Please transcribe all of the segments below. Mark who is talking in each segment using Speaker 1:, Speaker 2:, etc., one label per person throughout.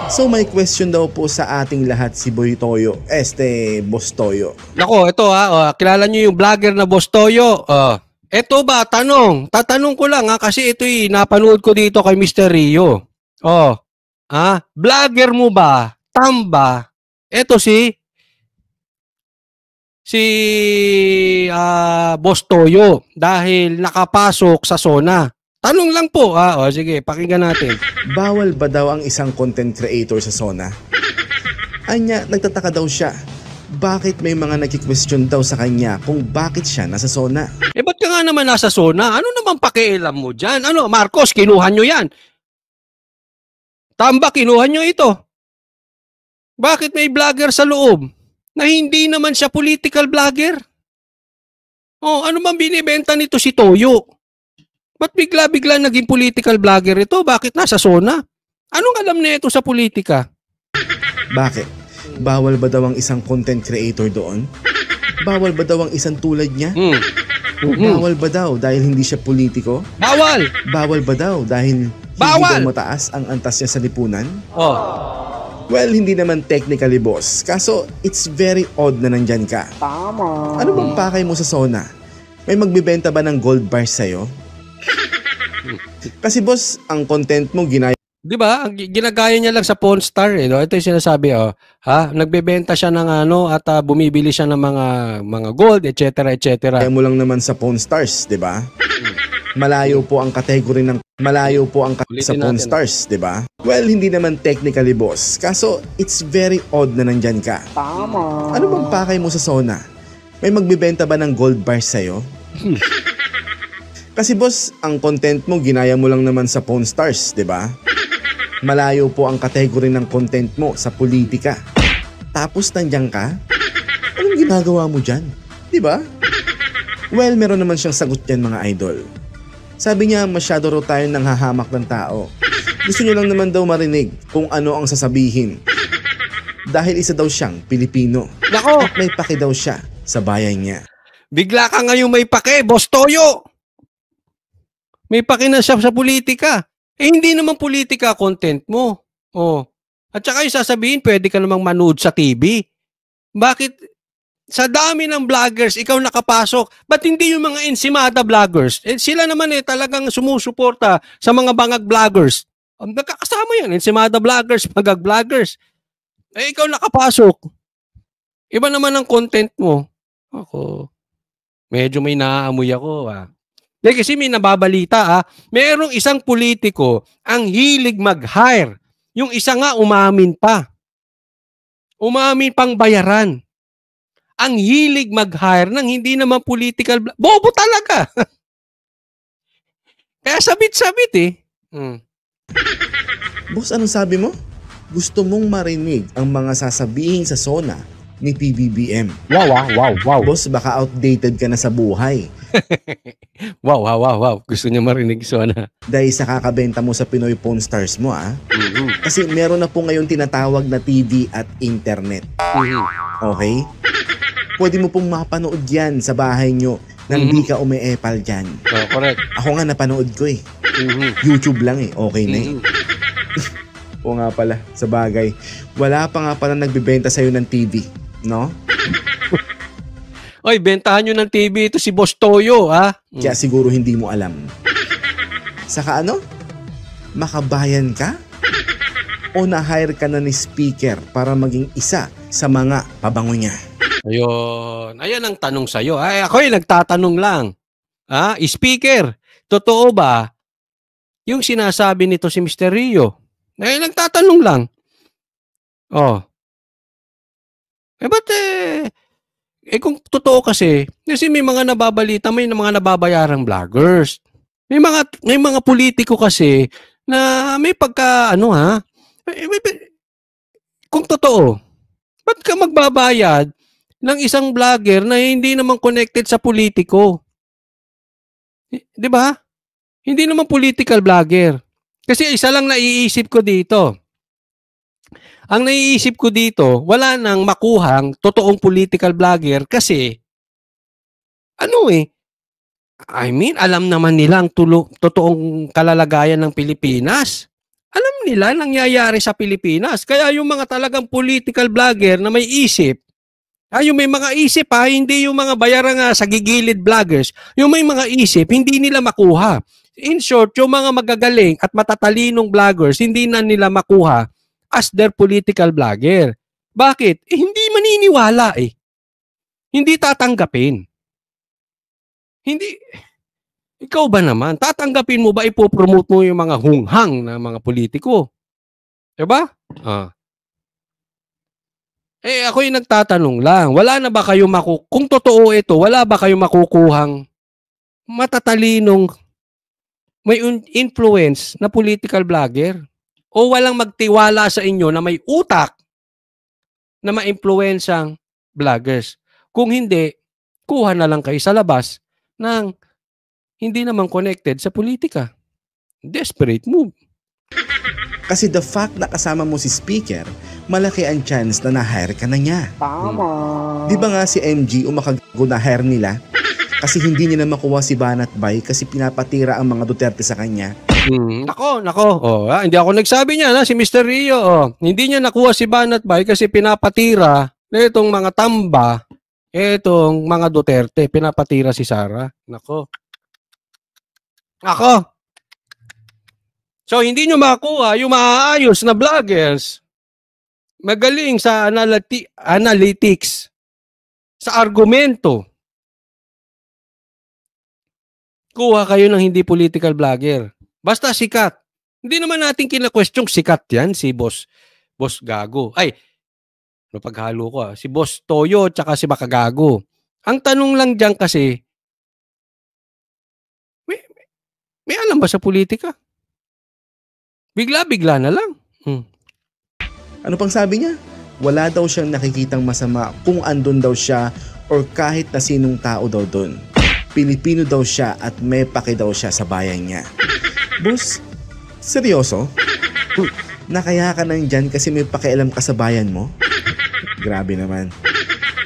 Speaker 1: So may question daw po sa ating lahat si Boy Toyo, Boss Toyo.
Speaker 2: Nako, ito kilala niyo yung vlogger na Boss Toyo. Ito ba, tatanong ko lang kasi ito'y napanood ko dito kay Mr. Rio. Vlogger mo ba, tamba, ito si Boss Toyo dahil nakapasok sa SONA. Tanong lang po, sige, pakinggan natin.
Speaker 1: Bawal ba daw ang isang content creator sa SONA? Anya, nagtataka daw siya. Bakit may mga nagki-question daw sa kanya kung bakit siya nasa SONA?
Speaker 2: Ba't ka nga naman nasa SONA? Ano naman pakialam mo dyan? Marcos, kinuha nyo yan. Tamba, kinuha nyo ito. Bakit may vlogger sa loob na hindi naman siya political vlogger? Ano bang binibenta nito si Toyo? Ba't bigla-bigla naging political vlogger ito? Bakit nasa SONA? Anong alam niya ito sa politika?
Speaker 1: Bakit? Bawal ba daw ang isang content creator doon? Bawal ba daw ang isang tulad niya? Bawal ba daw dahil hindi siya politiko?
Speaker 2: Bawal!
Speaker 1: Bawal ba daw dahil hindi daw mataas ang antas niya sa lipunan? Well, hindi naman technically, boss. Kaso, it's very odd na nandyan ka. Tama. Ano bang pakay mo sa SONA? May magbibenta ba ng gold bars sa'yo? Kasi boss, ang content mo ginaya.
Speaker 2: Di ba? Ginagaya niya lang sa Pawn Star. Ito yung sinasabi. Nagbebenta siya ng at bumibili siya ng mga gold, etc. etc.
Speaker 1: Kaya mo lang naman sa Pawn Stars, di ba? Malayo po ang kategory ng sa Pawn Stars, di ba? Well, hindi naman technically, boss. Kaso, it's very odd na nandyan ka. Tama. Ano bang pakay mo sa SONA? May magbibenta ba ng gold bars sa'yo? Kasi boss, ang content mo ginaya mo lang naman sa Pawn Stars, di ba? Malayo po ang kategory ng content mo sa politika. Tapos nandiyan ka? Anong ginagawa mo dyan? Di ba? Well, meron naman siyang sagot yan, mga idol. Sabi niya, masyado raw tayo nang hahamak ng tao. Gusto niyo lang naman daw marinig kung ano ang sasabihin. Dahil isa daw siyang Pilipino.
Speaker 2: Nako!
Speaker 1: At may paki daw siya sa bayan niya.
Speaker 2: Bigla ka ngayon may paki, Boss Toyo! May paki na siya sa politika. Hindi naman politika content mo. At saka yung sasabihin, pwede ka namang manood sa TV. Bakit sa dami ng vloggers, ikaw nakapasok? Ba't hindi yung mga Ensimada vloggers? Sila naman talagang sumusuporta sa mga bangag vloggers. Nakakasama yan, Ensimada vloggers, bangag vloggers. Ikaw nakapasok. Iba naman ang content mo. Ako, medyo may naaamoy ako. Kasi may nababalita merong isang politiko ang hilig mag-hire. Yung isa nga umamin pa. Umamin pang bayaran. Ang hilig mag-hire ng hindi naman political. Bobo talaga. Kaya sabit-sabit
Speaker 1: Boss, anong sabi mo? Gusto mong marinig ang mga sasabihin sa SONA ni PBBM.
Speaker 2: Wow.
Speaker 1: Boss, baka outdated ka na sa buhay.
Speaker 2: Wow. Gusto niya marinig SONA.
Speaker 1: Dahil sa kakabenta mo sa Pinoy Pawn Stars mo, Kasi meron na po ngayon tinatawag na TV at internet. Okay? Pwede mo pong mapanood yan sa bahay nyo nang di ka ume-epal dyan.
Speaker 2: Correct.
Speaker 1: Ako nga napanood ko YouTube lang okay na Oo nga pala, sa bagay. Wala pa nga pala nagbibenta sa'yo ng TV, no?
Speaker 2: Oy, bentahan nyo ng TV ito si Boss Toyo,
Speaker 1: Kaya siguro hindi mo alam. Saka makabayan ka? O na-hire ka na ni speaker para maging isa sa mga pabango niya?
Speaker 2: Ayun. Ayan ang tanong sa'yo. Ako'y nagtatanong lang. Speaker, totoo ba yung sinasabi nito si Mr. Rio? Nagtatanong lang. Ba't kung totoo kasi may mga nababalita, may mga nababayarang vloggers. May mga politiko kasi na may pagka kung totoo, ba't ka magbabayad ng isang vlogger na hindi naman connected sa politiko? Di ba? Hindi naman political vlogger. Kasi isa lang naiisip ko dito. Ang naiisip ko dito, wala nang makuhang totoong political vlogger kasi alam naman nila ang totoong kalalagayan ng Pilipinas. alam nila nangyayari sa Pilipinas. Kaya yung mga talagang political vlogger na may isip, yung may mga isip hindi yung mga bayarang sa gigilid vloggers, yung may mga isip, hindi nila makuha. In short, yung mga magagaling at matatalinong vloggers, hindi na nila makuha as their political vlogger. Bakit? Hindi maniniwala eh. Hindi tatanggapin. Hindi. Ikaw ba naman? Tatanggapin mo ba ipopromote mo yung mga hunghang na mga politiko? Diba? Ako'y nagtatanong lang. Wala na ba kayo kung totoo ito, wala ba kayo makukuhang matatalinong may influence na political vlogger? O walang magtiwala sa inyo na may utak na ma-influensang vloggers? Kung hindi, kuha na lang kayo sa labas ng hindi naman connected sa politika. Desperate move.
Speaker 1: Kasi the fact na kasama mo si speaker, malaki ang chance na na-hire ka na niya.
Speaker 3: Tama.
Speaker 1: Di ba nga si MG umakago na-hire nila? Kasi hindi niya na makuha si Banat Bay kasi pinapatira ang mga Duterte sa kanya.
Speaker 2: Nako. Hindi ako nagsabi niya si Mr. Rio. Hindi niya nakuha si Banat Bay kasi pinapatira na itong mga tamba, itong mga Duterte, pinapatira si Sara. Nako. So, hindi nyo makuha yung maaayos na vloggers, magaling sa analytics, sa argumento. Kuha kayo ng hindi political vlogger. Basta sikat. Hindi naman natin kina-question sikat yan, si Boss Gago. Paghalo ko si Boss Toyo tsaka si Makagago. Ang tanong lang dyan kasi, may alam ba sa politika? Bigla-bigla na lang.
Speaker 1: Ano pang sabi niya? Wala daw siyang nakikitang masama kung andun daw siya or kahit na sinong tao daw dun. Pilipino daw siya at may pake daw siya sa bayan niya. Boss, seryoso? Nakaya ka nang dyan kasi may pakialam ka sa bayan mo? Grabe naman.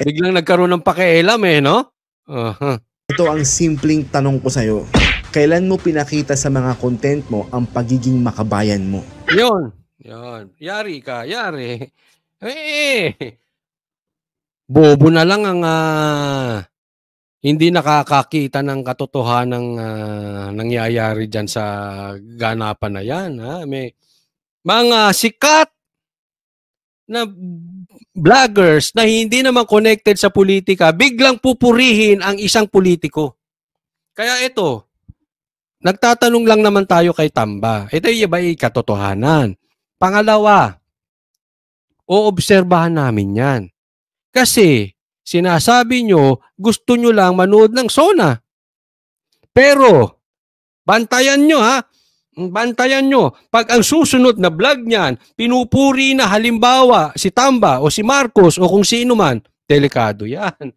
Speaker 2: Biglang nagkaroon ng pakialam no?
Speaker 1: Ito ang simpleng tanong ko sa'yo. Kailan mo pinakita sa mga content mo ang pagiging makabayan mo?
Speaker 2: Yun. Yari ka. Bobo na lang ang hindi nakakakita ng katotohanan ng nangyayari dyan sa ganapan na yan. May mga sikat na vloggers na hindi naman connected sa politika, biglang pupurihin ang isang politiko. Kaya ito, nagtatanong lang naman tayo kay Tamba. Ito yung ba katotohanan? Pangalawa, oobserbahan namin yan. Kasi, sinasabi nyo, gusto nyo lang manood ng SONA. Pero, bantayan nyo Bantayan nyo. Pag ang susunod na vlog niyan, pinupuri na halimbawa si Tamba o si Marcos o kung sino man, delikado yan.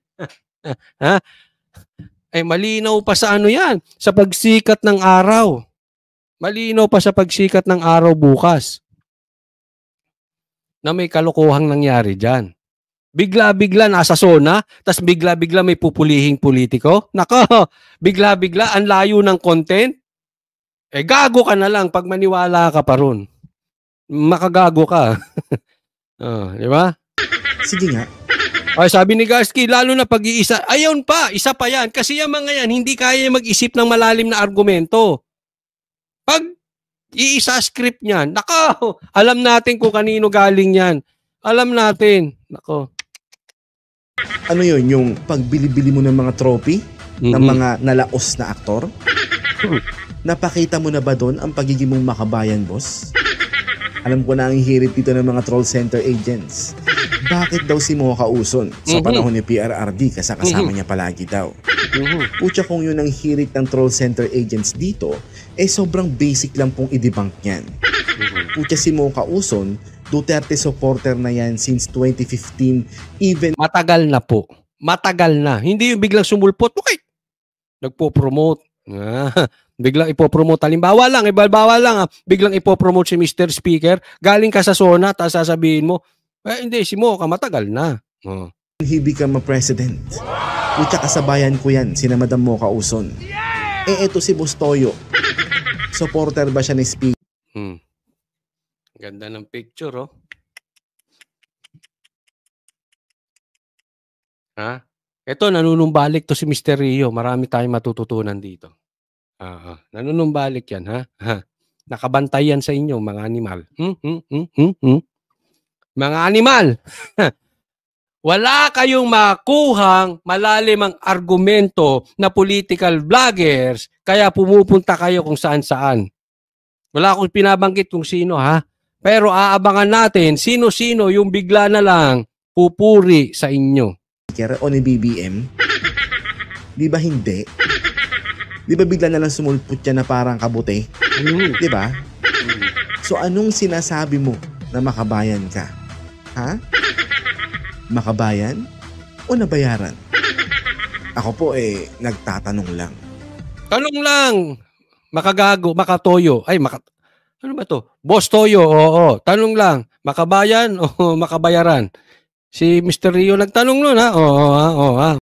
Speaker 2: Malinaw pa sa yan, sa pagsikat ng araw. Malinaw pa sa pagsikat ng araw bukas na may kalokohang nangyari dyan. Bigla-bigla nasa SONA, tas bigla-bigla may pupulihing politiko. Nako, bigla-bigla ang layo ng content. Gago ka na lang pag maniwala ka pa ron. Makagago ka. Di ba?
Speaker 1: Sige nga.
Speaker 2: Sabi ni Garski, lalo na pag-iisa. Ayun pa, isa pa yan. Kasi yung mga yan, hindi kaya mag-isip ng malalim na argumento. Pag iisa script niyan, nako, alam natin kung kanino galing yan. Alam natin. Nako.
Speaker 1: Ano yun? Yung pagbili-bili mo ng mga trophy ng mga nalaos na aktor? Napakita mo na ba doon ang pagiging mong makabayan, boss? Alam ko na ang hirit dito ng mga troll center agents. Bakit daw si Mocha Uson sa panahon ni PRRD kasama niya palagi daw? Pucha kung yun ang hirit ng troll center agents dito, sobrang basic lang pong i-debunk yan. Pucha si Mocha Uson, Duterte supporter na yan since 2015, even...
Speaker 2: Matagal na po. Matagal na. Hindi yung biglang sumulpot. Okay. Nagpo-promote. Biglang ipopromote. Halimbawa lang, biglang ipopromote si Mr. Speaker. Galing ka sa SONA, tapos sasabihin mo, hindi, si Mocha matagal na.
Speaker 1: He become a president. Pucha kasabayan ko yan, si Madam Mocha Uson. Eto si Boss Toyo. Supporter ba siya ni Speaker?
Speaker 2: Ganda ng picture, oh. Ha? Ito, nanunumbalik to si Mr. Rio. Marami tayong matututunan dito. Nanunumbalik yan, ha? Nakabantay yan sa inyo, mga animal. Mga animal! Wala kayong makuhang malalim ang argumento na political vloggers, kaya pumupunta kayo kung saan-saan. Wala akong pinabanggit kung sino, ha? Pero aabangan natin sino-sino yung bigla na lang pupuri sa inyo.
Speaker 1: O ni BBM? Di ba hindi? Di ba bigla na lang sumulpot yan na parang kabute? Di ba? So anong sinasabi mo na makabayan ka? Ha? Makabayan o nabayaran? Ako po nagtatanong lang.
Speaker 2: Tanong lang, makagago, makatoyo. Ano ba to? Boss Toyo, oo. Tanong lang, makabayan o makabayaran? Si Mr. Rio nagtanong nun, ha? Oo, ha?